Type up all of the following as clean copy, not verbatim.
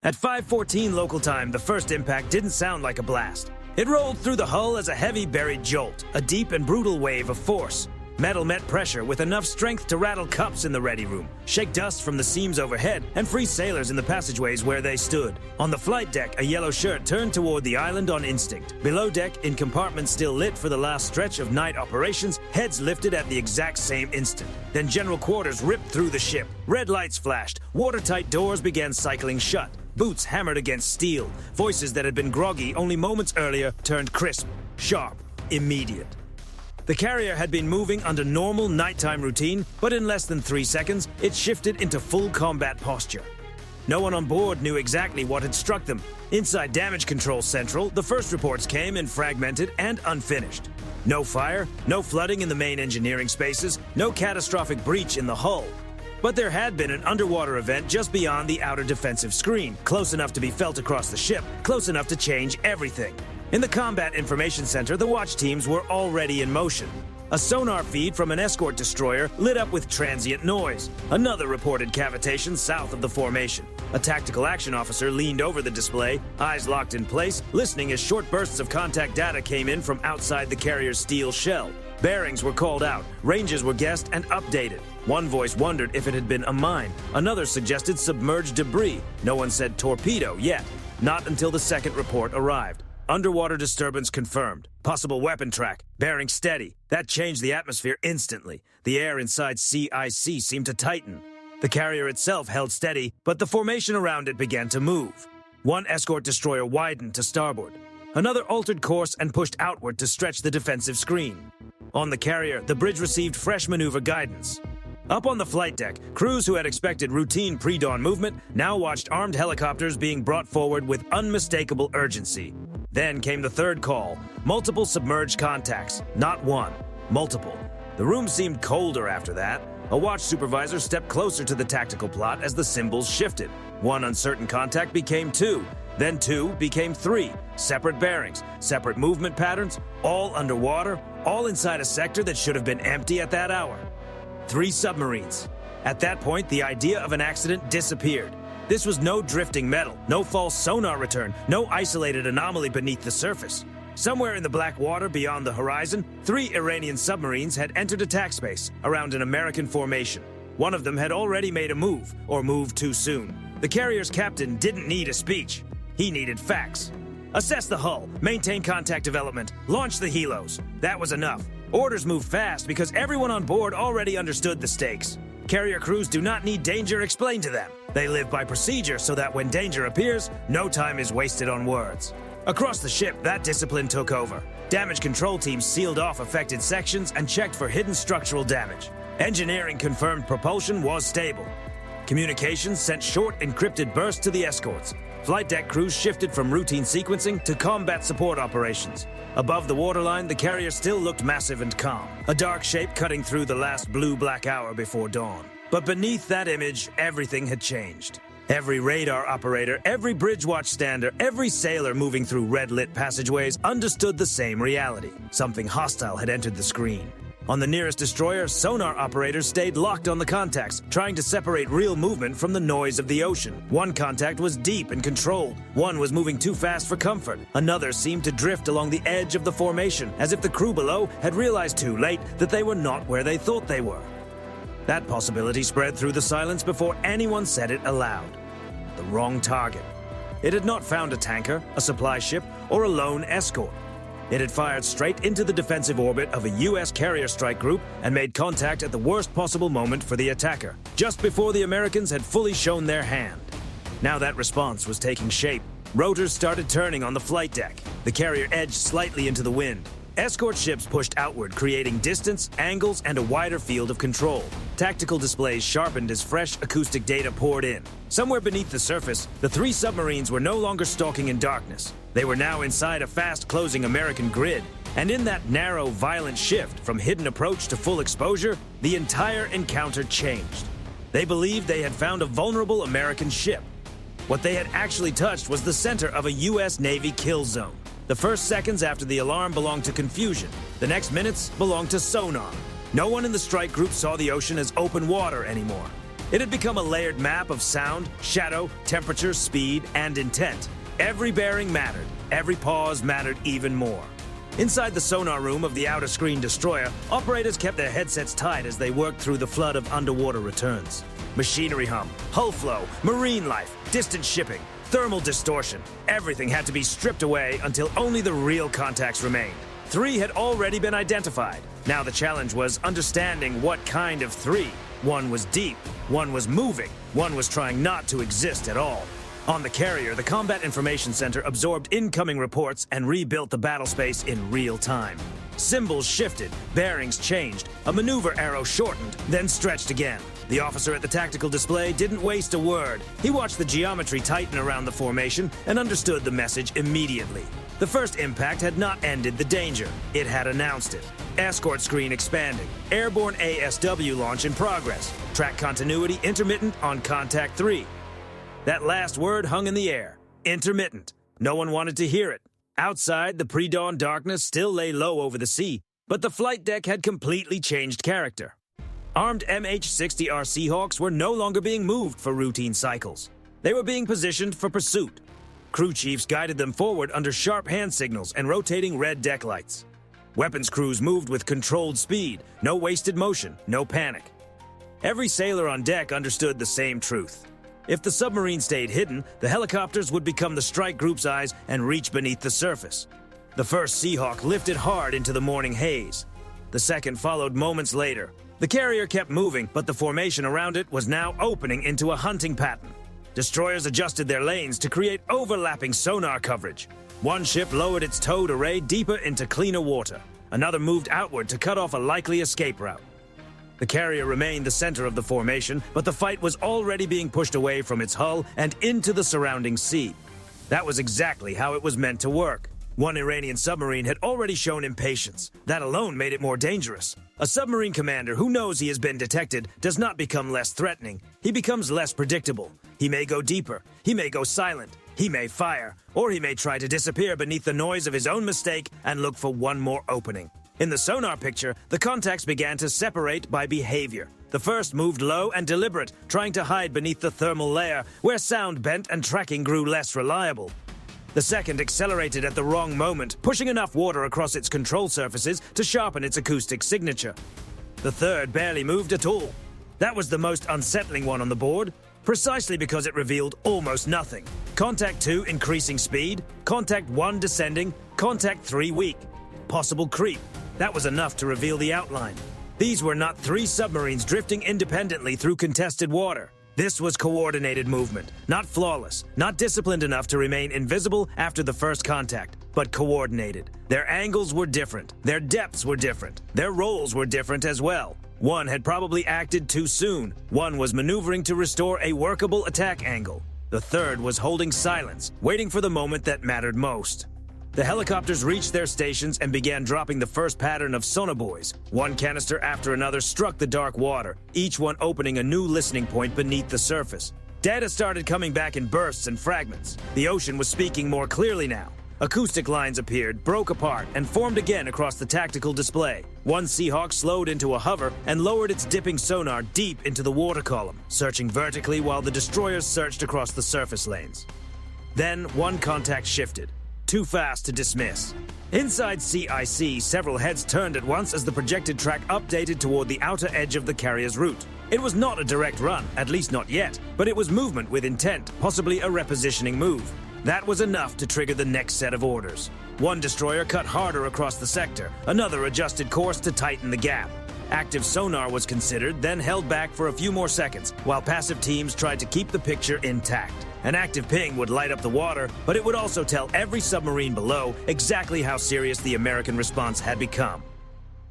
At 5:14 local time, the first impact didn't sound like a blast. It rolled through the hull as a heavy buried jolt, a deep and brutal wave of force. Metal met pressure with enough strength to rattle cups in the ready room, shake dust from the seams overhead, and free sailors in the passageways where they stood. On the flight deck, a yellow shirt turned toward the island on instinct. Below deck, in compartments still lit for the last stretch of night operations, heads lifted at the exact same instant. Then general quarters ripped through the ship. Red lights flashed. Watertight doors began cycling shut. Boots hammered against steel. Voices that had been groggy only moments earlier turned crisp, sharp, immediate. The carrier had been moving under normal nighttime routine, but in less than 3 seconds, it shifted into full combat posture. No one on board knew exactly what had struck them. Inside Damage Control Central, the first reports came in fragmented and unfinished. No fire, no flooding in the main engineering spaces, no catastrophic breach in the hull. But there had been an underwater event just beyond the outer defensive screen, close enough to be felt across the ship, close enough to change everything. In the Combat Information Center, the watch teams were already in motion. A sonar feed from an escort destroyer lit up with transient noise. Another reported cavitation south of the formation. A tactical action officer leaned over the display, eyes locked in place, listening as short bursts of contact data came in from outside the carrier's steel shell. Bearings were called out, ranges were guessed and updated. One voice wondered if it had been a mine. Another suggested submerged debris. No one said torpedo yet. Not until the second report arrived. Underwater disturbance confirmed. Possible weapon track. Bearing steady. That changed the atmosphere instantly. The air inside CIC seemed to tighten. The carrier itself held steady, but the formation around it began to move. One escort destroyer widened to starboard. Another altered course and pushed outward to stretch the defensive screen. On the carrier, the bridge received fresh maneuver guidance. Up on the flight deck, crews who had expected routine pre-dawn movement now watched armed helicopters being brought forward with unmistakable urgency. Then came the third call. Multiple submerged contacts. Not one. Multiple. The room seemed colder after that. A watch supervisor stepped closer to the tactical plot as the symbols shifted. One uncertain contact became two. Then two became three. Separate bearings, separate movement patterns, all underwater, all inside a sector that should have been empty at that hour. 3 submarines. At that point, the idea of an accident disappeared. This was no drifting metal, no false sonar return, no isolated anomaly beneath the surface. Somewhere in the black water beyond the horizon, 3 Iranian submarines had entered attack space around an American formation. One of them had already made a move, or moved too soon. The carrier's captain didn't need a speech. He needed facts. Assess the hull, maintain contact development, launch the helos. That was enough. Orders moved fast because everyone on board already understood the stakes. Carrier crews do not need danger explained to them. They live by procedure so that when danger appears, no time is wasted on words. Across the ship, that discipline took over. Damage control teams sealed off affected sections and checked for hidden structural damage. Engineering confirmed propulsion was stable. Communications sent short, encrypted bursts to the escorts. Flight deck crews shifted from routine sequencing to combat support operations. Above the waterline, the carrier still looked massive and calm, a dark shape cutting through the last blue-black hour before dawn. But beneath that image, everything had changed. Every radar operator, every bridge watch stander, every sailor moving through red-lit passageways understood the same reality. Something hostile had entered the screen. On the nearest destroyer, sonar operators stayed locked on the contacts, trying to separate real movement from the noise of the ocean. One contact was deep and controlled. One was moving too fast for comfort. Another seemed to drift along the edge of the formation, as if the crew below had realized too late that they were not where they thought they were. That possibility spread through the silence before anyone said it aloud. The wrong target. It had not found a tanker, a supply ship, or a lone escort. It had fired straight into the defensive orbit of a U.S. carrier strike group and made contact at the worst possible moment for the attacker, just before the Americans had fully shown their hand. Now that response was taking shape. Rotors started turning on the flight deck. The carrier edged slightly into the wind. Escort ships pushed outward, creating distance, angles, and a wider field of control. Tactical displays sharpened as fresh acoustic data poured in. Somewhere beneath the surface, the 3 submarines were no longer stalking in darkness. They were now inside a fast-closing American grid. And in that narrow, violent shift from hidden approach to full exposure, the entire encounter changed. They believed they had found a vulnerable American ship. What they had actually touched was the center of a U.S. Navy kill zone. The first seconds after the alarm belonged to confusion. The next minutes belonged to sonar. No one in the strike group saw the ocean as open water anymore. It had become a layered map of sound, shadow, temperature, speed, and intent. Every bearing mattered. Every pause mattered even more. Inside the sonar room of the outer screen destroyer, operators kept their headsets tight as they worked through the flood of underwater returns. Machinery hum, hull flow, marine life, distant shipping, thermal distortion. Everything had to be stripped away until only the real contacts remained. 3 had already been identified. Now the challenge was understanding what kind of 3. One was deep, one was moving, one was trying not to exist at all. On the carrier, the Combat Information Center absorbed incoming reports and rebuilt the battle space in real time. Symbols shifted, bearings changed, a maneuver arrow shortened, then stretched again. The officer at the tactical display didn't waste a word. He watched the geometry tighten around the formation and understood the message immediately. The first impact had not ended the danger. It had announced it. Escort screen expanding. Airborne ASW launch in progress. Track continuity intermittent on contact 3. That last word hung in the air. Intermittent. No one wanted to hear it. Outside, the pre-dawn darkness still lay low over the sea, but the flight deck had completely changed character. Armed MH-60R Seahawks were no longer being moved for routine cycles. They were being positioned for pursuit. Crew chiefs guided them forward under sharp hand signals and rotating red deck lights. Weapons crews moved with controlled speed, no wasted motion, no panic. Every sailor on deck understood the same truth. If the submarine stayed hidden, the helicopters would become the strike group's eyes and reach beneath the surface. The first Seahawk lifted hard into the morning haze. The second followed moments later. The carrier kept moving, but the formation around it was now opening into a hunting pattern. Destroyers adjusted their lanes to create overlapping sonar coverage. One ship lowered its towed array deeper into cleaner water. Another moved outward to cut off a likely escape route. The carrier remained the center of the formation, but the fight was already being pushed away from its hull and into the surrounding sea. That was exactly how it was meant to work. One Iranian submarine had already shown impatience. That alone made it more dangerous. A submarine commander who knows he has been detected does not become less threatening. He becomes less predictable. He may go deeper. He may go silent. He may fire. Or he may try to disappear beneath the noise of his own mistake and look for one more opening. In the sonar picture, the contacts began to separate by behavior. The first moved low and deliberate, trying to hide beneath the thermal layer, where sound bent and tracking grew less reliable. The second accelerated at the wrong moment, pushing enough water across its control surfaces to sharpen its acoustic signature. The third barely moved at all. That was the most unsettling one on the board, precisely because it revealed almost nothing. Contact 2 increasing speed, Contact 1 descending, Contact 3 weak. Possible creep. That was enough to reveal the outline. These were not 3 submarines drifting independently through contested water. This was coordinated movement, not flawless, not disciplined enough to remain invisible after the first contact, but coordinated. Their angles were different, their depths were different, their roles were different as well. One had probably acted too soon. One was maneuvering to restore a workable attack angle. The third was holding silence, waiting for the moment that mattered most. The helicopters reached their stations and began dropping the first pattern of sonobuoys. One canister after another struck the dark water, each one opening a new listening point beneath the surface. Data started coming back in bursts and fragments. The ocean was speaking more clearly now. Acoustic lines appeared, broke apart, and formed again across the tactical display. One Seahawk slowed into a hover and lowered its dipping sonar deep into the water column, searching vertically while the destroyers searched across the surface lanes. Then one contact shifted. Too fast to dismiss. Inside CIC, several heads turned at once as the projected track updated toward the outer edge of the carrier's route. It was not a direct run, at least not yet, but it was movement with intent, possibly a repositioning move. That was enough to trigger the next set of orders. One destroyer cut harder across the sector, another adjusted course to tighten the gap. Active sonar was considered, then held back for a few more seconds, while passive teams tried to keep the picture intact. An active ping would light up the water, but it would also tell every submarine below exactly how serious the American response had become.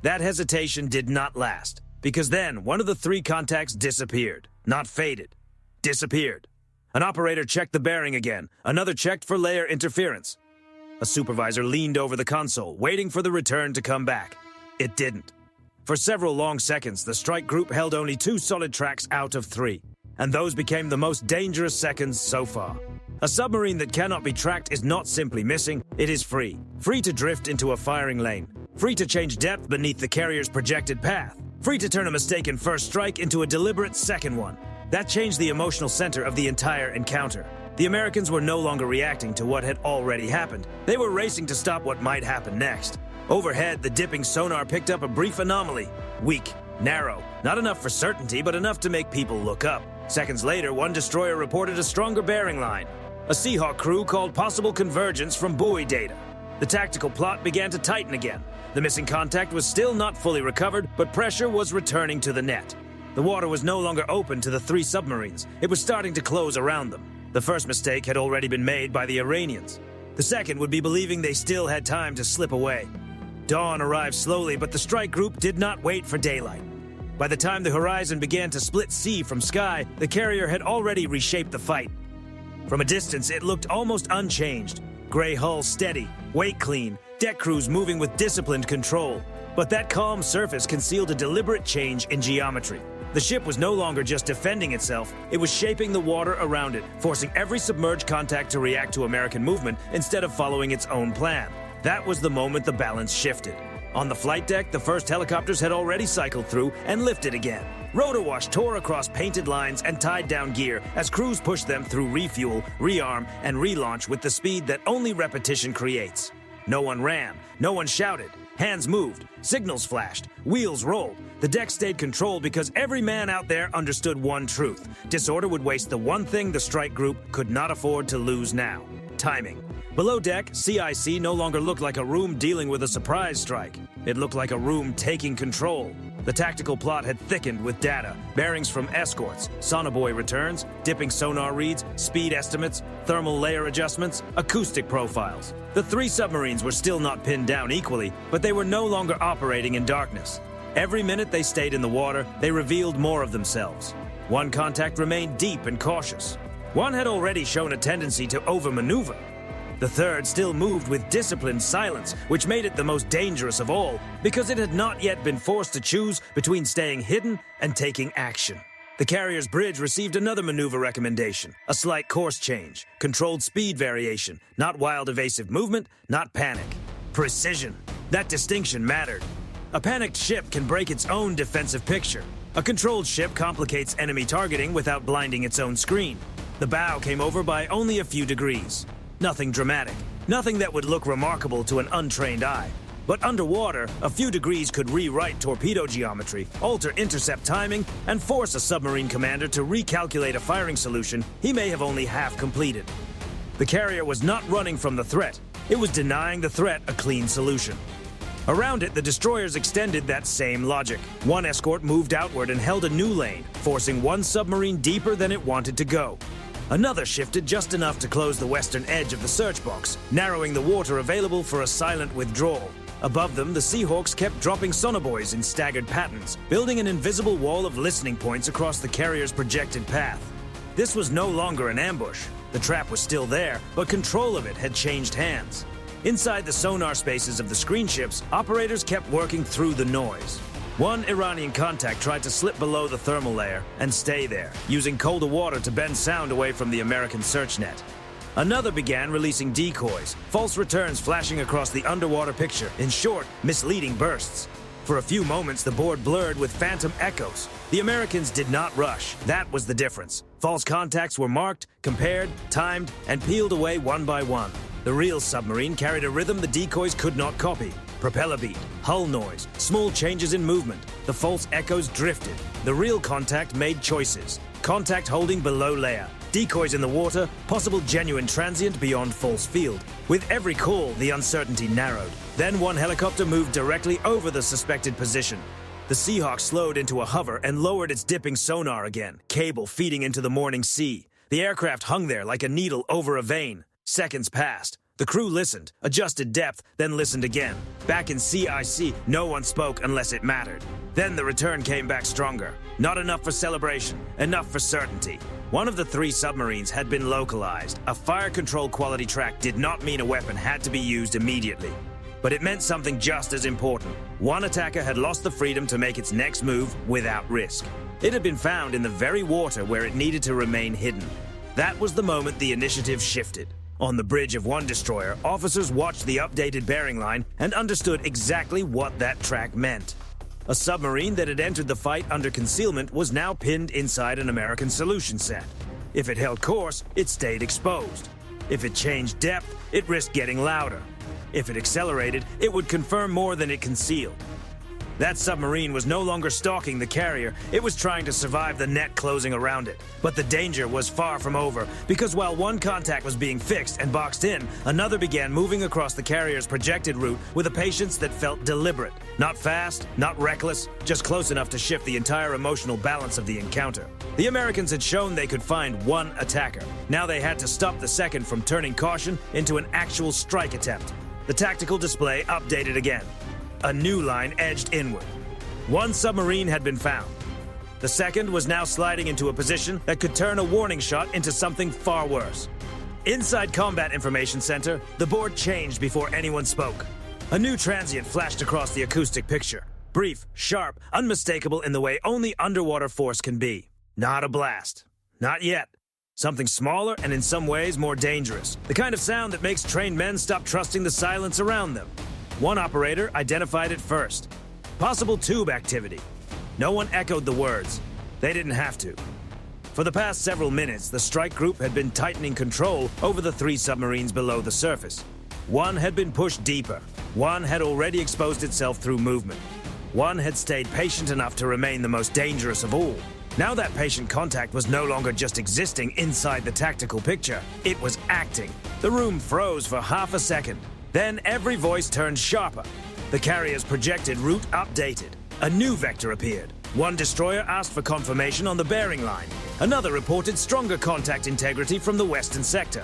That hesitation did not last, because then one of the 3 contacts disappeared. Not faded. Disappeared. An operator checked the bearing again. Another checked for layer interference. A supervisor leaned over the console, waiting for the return to come back. It didn't. For several long seconds, the strike group held only 2 solid tracks out of 3. And those became the most dangerous seconds so far. A submarine that cannot be tracked is not simply missing, it is free. Free to drift into a firing lane. Free to change depth beneath the carrier's projected path. Free to turn a mistaken first strike into a deliberate second one. That changed the emotional center of the entire encounter. The Americans were no longer reacting to what had already happened. They were racing to stop what might happen next. Overhead, the dipping sonar picked up a brief anomaly. Weak, narrow, not enough for certainty, but enough to make people look up. Seconds later, one destroyer reported a stronger bearing line. A Seahawk crew called possible convergence from buoy data. The tactical plot began to tighten again. The missing contact was still not fully recovered, but pressure was returning to the net. The water was no longer open to the 3 submarines. It was starting to close around them. The first mistake had already been made by the Iranians. The second would be believing they still had time to slip away. Dawn arrived slowly, but the strike group did not wait for daylight. By the time the horizon began to split sea from sky, the carrier had already reshaped the fight. From a distance, it looked almost unchanged. Gray hull steady, wake clean, deck crews moving with disciplined control. But that calm surface concealed a deliberate change in geometry. The ship was no longer just defending itself, it was shaping the water around it, forcing every submerged contact to react to American movement instead of following its own plan. That was the moment the balance shifted. On the flight deck, the first helicopters had already cycled through and lifted again. Rotor wash tore across painted lines and tied down gear as crews pushed them through refuel, rearm, and relaunch with the speed that only repetition creates. No one ran, no one shouted. Hands moved, signals flashed, wheels rolled. The deck stayed controlled because every man out there understood one truth. Disorder would waste the one thing the strike group could not afford to lose now: timing. Below deck, CIC no longer looked like a room dealing with a surprise strike. It looked like a room taking control. The tactical plot had thickened with data, bearings from escorts, sonobuoy returns, dipping sonar reads, speed estimates, thermal layer adjustments, acoustic profiles. The 3 submarines were still not pinned down equally, but they were no longer operating in darkness. Every minute they stayed in the water, they revealed more of themselves. One contact remained deep and cautious. One had already shown a tendency to overmaneuver. The third still moved with disciplined silence, which made it the most dangerous of all, because it had not yet been forced to choose between staying hidden and taking action. The carrier's bridge received another maneuver recommendation: a slight course change, controlled speed variation, not wild evasive movement, not panic. Precision. That distinction mattered. A panicked ship can break its own defensive picture. A controlled ship complicates enemy targeting without blinding its own screen. The bow came over by only a few degrees. Nothing dramatic, nothing that would look remarkable to an untrained eye. But underwater, a few degrees could rewrite torpedo geometry, alter intercept timing, and force a submarine commander to recalculate a firing solution he may have only half completed. The carrier was not running from the threat. It was denying the threat a clean solution. Around it, the destroyers extended that same logic. One escort moved outward and held a new lane, forcing one submarine deeper than it wanted to go. Another shifted just enough to close the western edge of the search box, narrowing the water available for a silent withdrawal. Above them, the Seahawks kept dropping sonobuoys in staggered patterns, building an invisible wall of listening points across the carrier's projected path. This was no longer an ambush. The trap was still there, but control of it had changed hands. Inside the sonar spaces of the screen ships, operators kept working through the noise. One Iranian contact tried to slip below the thermal layer and stay there, using colder water to bend sound away from the American search net. Another began releasing decoys, false returns flashing across the underwater picture in short, misleading bursts. For a few moments, the board blurred with phantom echoes. The Americans did not rush. That was the difference. False contacts were marked, compared, timed, and peeled away one by one. The real submarine carried a rhythm the decoys could not copy. Propeller beat, hull noise, small changes in movement. The false echoes drifted. The real contact made choices. Contact holding below layer. Decoys in the water, possible genuine transient beyond false field. With every call, the uncertainty narrowed. Then one helicopter moved directly over the suspected position. The Seahawk slowed into a hover and lowered its dipping sonar again, cable feeding into the morning sea. The aircraft hung there like a needle over a vein. Seconds passed. The crew listened, adjusted depth, then listened again. Back in CIC, no one spoke unless it mattered. Then the return came back stronger. Not enough for celebration, enough for certainty. One of the 3 submarines had been localized. A fire control quality track did not mean a weapon had to be used immediately. But it meant something just as important. One attacker had lost the freedom to make its next move without risk. It had been found in the very water where it needed to remain hidden. That was the moment the initiative shifted. On the bridge of one destroyer, officers watched the updated bearing line and understood exactly what that track meant. A submarine that had entered the fight under concealment was now pinned inside an American solution set. If it held course, it stayed exposed. If it changed depth, it risked getting louder. If it accelerated, it would confirm more than it concealed. That submarine was no longer stalking the carrier, it was trying to survive the net closing around it. But the danger was far from over, because while one contact was being fixed and boxed in, another began moving across the carrier's projected route with a patience that felt deliberate. Not fast, not reckless, just close enough to shift the entire emotional balance of the encounter. The Americans had shown they could find one attacker. Now they had to stop the second from turning caution into an actual strike attempt. The tactical display updated again. A new line edged inward. One submarine had been found. The second was now sliding into a position that could turn a warning shot into something far worse. Inside Combat Information Center, the board changed before anyone spoke. A new transient flashed across the acoustic picture. Brief, sharp, unmistakable in the way only underwater force can be. Not a blast. Not yet. Something smaller and in some ways more dangerous. The kind of sound that makes trained men stop trusting the silence around them. One operator identified it first. Possible tube activity. No one echoed the words. They didn't have to. For the past several minutes, the strike group had been tightening control over the 3 submarines below the surface. One had been pushed deeper. One had already exposed itself through movement. One had stayed patient enough to remain the most dangerous of all. Now that patient contact was no longer just existing inside the tactical picture. It was acting. The room froze for half a second. Then every voice turned sharper. The carrier's projected route updated. A new vector appeared. One destroyer asked for confirmation on the bearing line. Another reported stronger contact integrity from the western sector.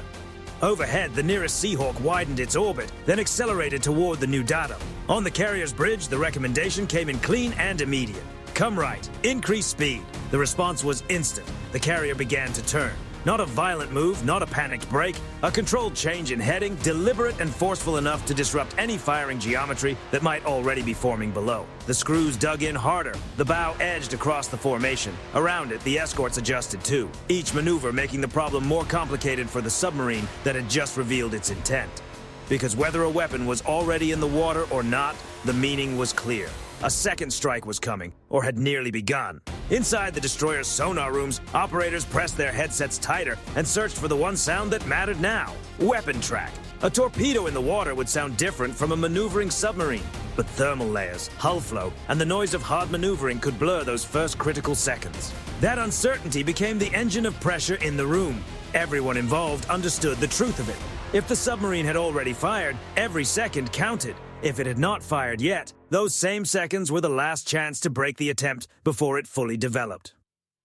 Overhead, the nearest Seahawk widened its orbit, then accelerated toward the new datum. On the carrier's bridge, the recommendation came in clean and immediate. Come right, increase speed. The response was instant. The carrier began to turn. Not a violent move, not a panicked break, a controlled change in heading, deliberate and forceful enough to disrupt any firing geometry that might already be forming below. The screws dug in harder, the bow edged across the formation. Around it, the escorts adjusted too, each maneuver making the problem more complicated for the submarine that had just revealed its intent. Because whether a weapon was already in the water or not, the meaning was clear. A second strike was coming, or had nearly begun. Inside the destroyer's sonar rooms, operators pressed their headsets tighter and searched for the one sound that mattered now: weapon track. A torpedo in the water would sound different from a maneuvering submarine, but thermal layers, hull flow, and the noise of hard maneuvering could blur those first critical seconds. That uncertainty became the engine of pressure in the room. Everyone involved understood the truth of it. If the submarine had already fired, every second counted. If it had not fired yet, those same seconds were the last chance to break the attempt before it fully developed.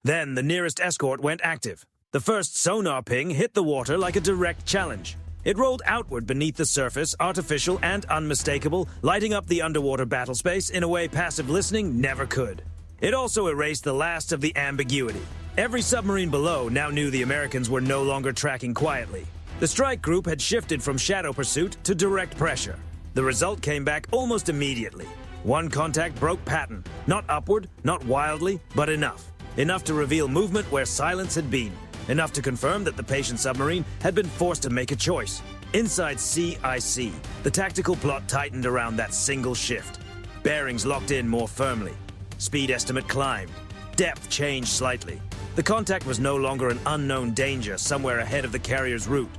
Then the nearest escort went active. The first sonar ping hit the water like a direct challenge. It rolled outward beneath the surface, artificial and unmistakable, lighting up the underwater battle space in a way passive listening never could. It also erased the last of the ambiguity. Every submarine below now knew the Americans were no longer tracking quietly. The strike group had shifted from shadow pursuit to direct pressure. The result came back almost immediately. One contact broke pattern. Not upward, not wildly, but enough. Enough to reveal movement where silence had been. Enough to confirm that the patient submarine had been forced to make a choice. Inside CIC, the tactical plot tightened around that single shift. Bearings locked in more firmly. Speed estimate climbed. Depth changed slightly. The contact was no longer an unknown danger somewhere ahead of the carrier's route.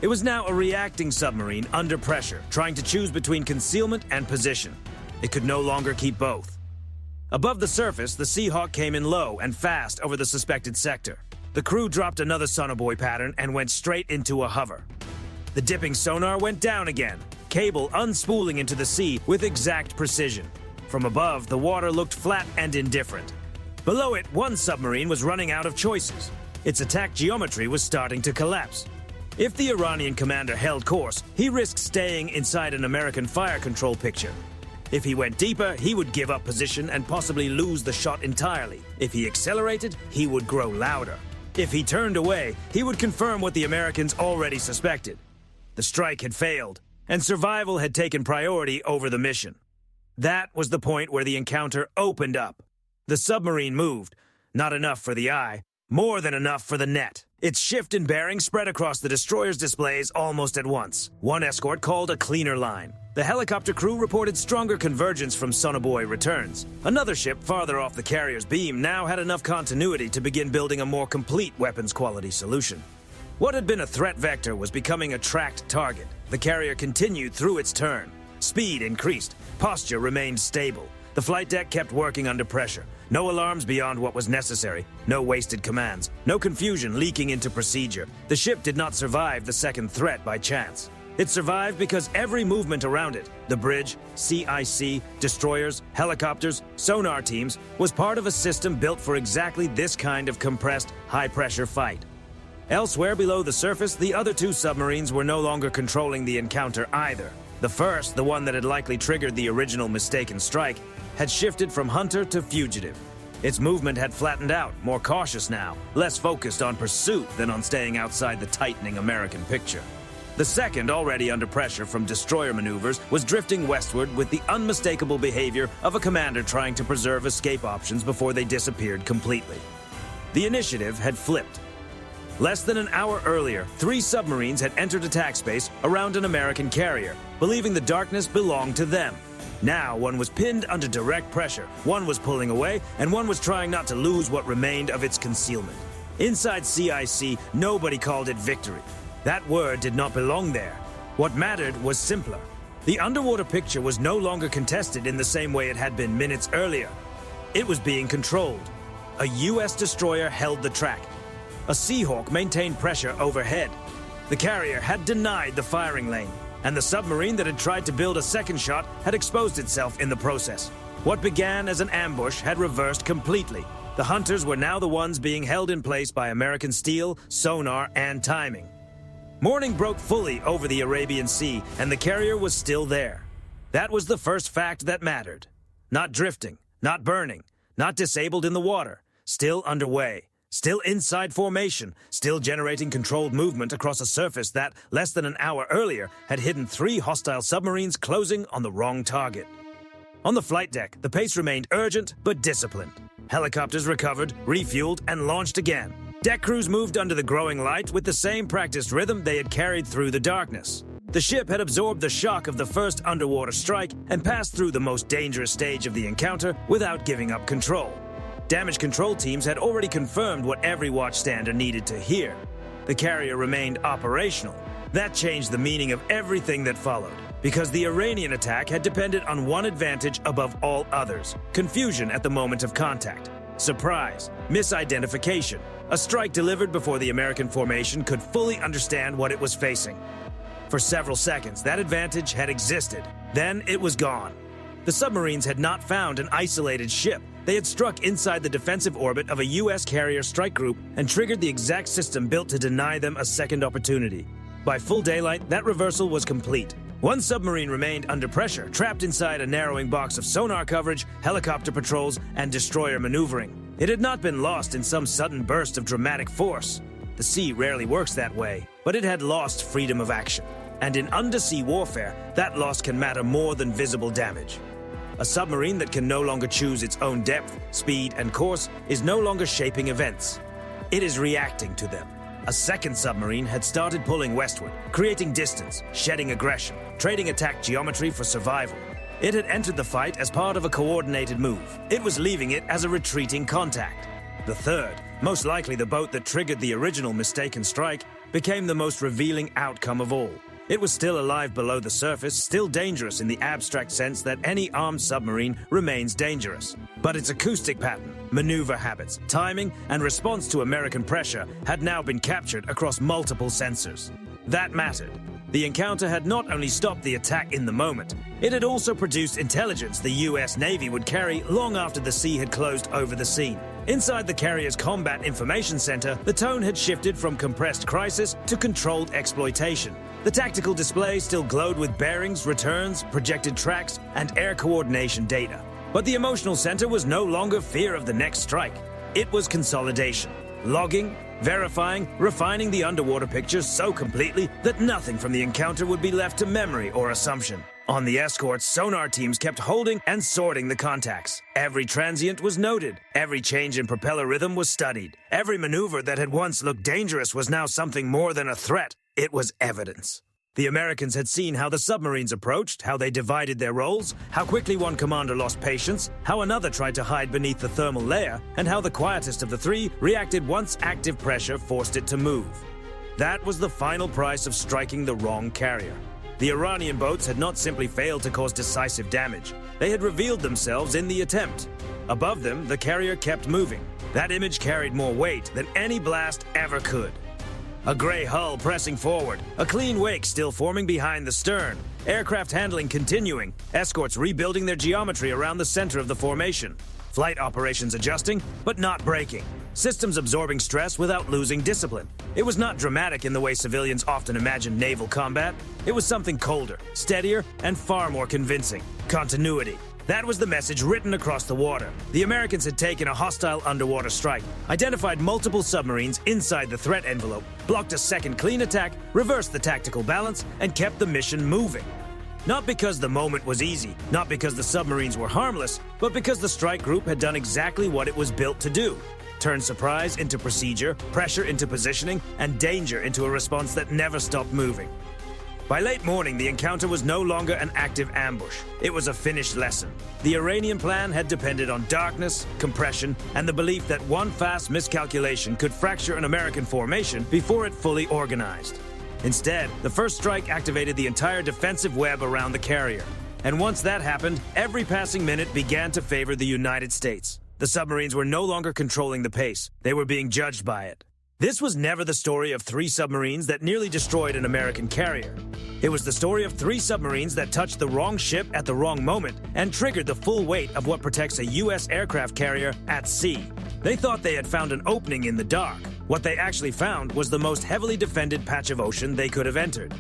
It was now a reacting submarine under pressure, trying to choose between concealment and position. It could no longer keep both. Above the surface, the Seahawk came in low and fast over the suspected sector. The crew dropped another sonobuoy pattern and went straight into a hover. The dipping sonar went down again, cable unspooling into the sea with exact precision. From above, the water looked flat and indifferent. Below it, one submarine was running out of choices. Its attack geometry was starting to collapse. If the Iranian commander held course, he risked staying inside an American fire control picture. If he went deeper, he would give up position and possibly lose the shot entirely. If he accelerated, he would grow louder. If he turned away, he would confirm what the Americans already suspected. The strike had failed, and survival had taken priority over the mission. That was the point where the encounter opened up. The submarine moved. Not enough for the eye, more than enough for the net. Its shift in bearing spread across the destroyer's displays almost at once. One escort called a cleaner line. The helicopter crew reported stronger convergence from sonobuoy returns. Another ship farther off the carrier's beam now had enough continuity to begin building a more complete weapons quality solution. What had been a threat vector was becoming a tracked target. The carrier continued through its turn. Speed increased. Posture remained stable. The flight deck kept working under pressure. No alarms beyond what was necessary. No wasted commands. No confusion leaking into procedure. The ship did not survive the second threat by chance. It survived because every movement around it, the bridge, CIC, destroyers, helicopters, sonar teams, was part of a system built for exactly this kind of compressed, high-pressure fight. Elsewhere below the surface, the other two submarines were no longer controlling the encounter either. The first, the one that had likely triggered the original mistaken strike, had shifted from hunter to fugitive. Its movement had flattened out, more cautious now, less focused on pursuit than on staying outside the tightening American picture. The second, already under pressure from destroyer maneuvers, was drifting westward with the unmistakable behavior of a commander trying to preserve escape options before they disappeared completely. The initiative had flipped. Less than an hour earlier, 3 submarines had entered attack space around an American carrier, believing the darkness belonged to them. Now, one was pinned under direct pressure, one was pulling away, and one was trying not to lose what remained of its concealment. Inside CIC, nobody called it victory. That word did not belong there. What mattered was simpler. The underwater picture was no longer contested in the same way it had been minutes earlier. It was being controlled. A U.S. destroyer held the track. A Seahawk maintained pressure overhead. The carrier had denied the firing lane, and the submarine that had tried to build a second shot had exposed itself in the process. What began as an ambush had reversed completely. The hunters were now the ones being held in place by American steel, sonar, and timing. Morning broke fully over the Arabian Sea, and the carrier was still there. That was the first fact that mattered. Not drifting, not burning, not disabled in the water, still underway. Still inside formation, still generating controlled movement across a surface that, less than an hour earlier, had hidden 3 hostile submarines closing on the wrong target. On the flight deck, the pace remained urgent but disciplined. Helicopters recovered, refueled, and launched again. Deck crews moved under the growing light with the same practiced rhythm they had carried through the darkness. The ship had absorbed the shock of the first underwater strike and passed through the most dangerous stage of the encounter without giving up control. Damage control teams had already confirmed what every watchstander needed to hear. The carrier remained operational. That changed the meaning of everything that followed, because the Iranian attack had depended on one advantage above all others: confusion at the moment of contact. Surprise, misidentification, a strike delivered before the American formation could fully understand what it was facing. For several seconds, that advantage had existed. Then it was gone. The submarines had not found an isolated ship. They had struck inside the defensive orbit of a U.S. carrier strike group and triggered the exact system built to deny them a second opportunity. By full daylight, that reversal was complete. One submarine remained under pressure, trapped inside a narrowing box of sonar coverage, helicopter patrols, and destroyer maneuvering. It had not been lost in some sudden burst of dramatic force. The sea rarely works that way, but it had lost freedom of action. And in undersea warfare, that loss can matter more than visible damage. A submarine that can no longer choose its own depth, speed, and course is no longer shaping events. It is reacting to them. A second submarine had started pulling westward, creating distance, shedding aggression, trading attack geometry for survival. It had entered the fight as part of a coordinated move. It was leaving it as a retreating contact. The third, most likely the boat that triggered the original mistaken strike, became the most revealing outcome of all. It was still alive below the surface, still dangerous in the abstract sense that any armed submarine remains dangerous. But its acoustic pattern, maneuver habits, timing, and response to American pressure had now been captured across multiple sensors. That mattered. The encounter had not only stopped the attack in the moment, it had also produced intelligence the U.S. Navy would carry long after the sea had closed over the scene. Inside the carrier's Combat Information Center, the tone had shifted from compressed crisis to controlled exploitation. The tactical display still glowed with bearings, returns, projected tracks, and air coordination data. But the emotional center was no longer fear of the next strike. It was consolidation, logging, verifying, refining the underwater picture so completely that nothing from the encounter would be left to memory or assumption. On the escorts, sonar teams kept holding and sorting the contacts. Every transient was noted. Every change in propeller rhythm was studied. Every maneuver that had once looked dangerous was now something more than a threat. It was evidence. The Americans had seen how the submarines approached, how they divided their roles, how quickly one commander lost patience, how another tried to hide beneath the thermal layer, and how the quietest of the three reacted once active pressure forced it to move. That was the final price of striking the wrong carrier. The Iranian boats had not simply failed to cause decisive damage. They had revealed themselves in the attempt. Above them, the carrier kept moving. That image carried more weight than any blast ever could. A gray hull pressing forward, a clean wake still forming behind the stern, aircraft handling continuing, escorts rebuilding their geometry around the center of the formation, flight operations adjusting, but not breaking, systems absorbing stress without losing discipline. It was not dramatic in the way civilians often imagine naval combat. It was something colder, steadier, and far more convincing. Continuity. That was the message written across the water. The Americans had taken a hostile underwater strike, identified multiple submarines inside the threat envelope, blocked a second clean attack, reversed the tactical balance, and kept the mission moving. Not because the moment was easy, not because the submarines were harmless, but because the strike group had done exactly what it was built to do. Turn surprise into procedure, pressure into positioning, and danger into a response that never stopped moving. By late morning, the encounter was no longer an active ambush. It was a finished lesson. The Iranian plan had depended on darkness, compression, and the belief that one fast miscalculation could fracture an American formation before it fully organized. Instead, the first strike activated the entire defensive web around the carrier. And once that happened, every passing minute began to favor the United States. The submarines were no longer controlling the pace. They were being judged by it. This was never the story of 3 submarines that nearly destroyed an American carrier. It was the story of 3 submarines that touched the wrong ship at the wrong moment and triggered the full weight of what protects a U.S. aircraft carrier at sea. They thought they had found an opening in the dark. What they actually found was the most heavily defended patch of ocean they could have entered.